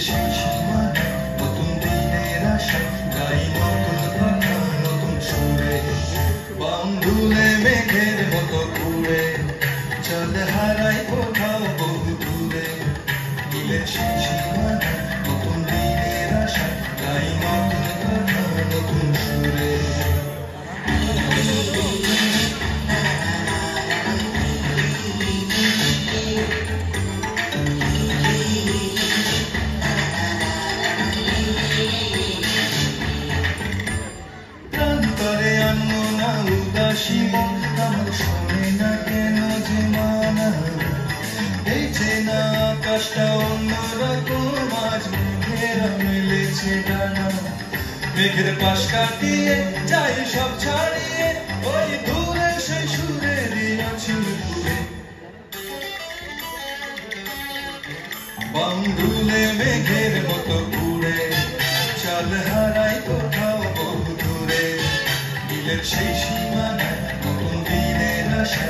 সেই সীমানায় নতুন দিনের আশা গাই নতুন কথা নতুন সুরে বাউন্ডুলে মেঘের মতো ঘুরে চাঁদ হারাই কোথাও বহু দূরে দিলের সেই সীমানায় নতুন দিনের আশা গাই নতুন কথা নতুন সুরে প্রান্তরে আনমনা উদাসী মন আমার শোনে না কেন যে মানা এই চেনা আকাশটা অন্যরকম আজ মেঘেরা মেলেছে ডানা মেঘের পাশ কাটিয়ে যাই সব ছাড়িয়ে ওই দূরে সেই সুরেরই আছি ঘুরে বাউন্ডুলে মেঘের মতো ঘুরে চাঁদ হারাই কোথাও বহু দূরে দিলের সেই সীমানায় নতুন দিনের আশা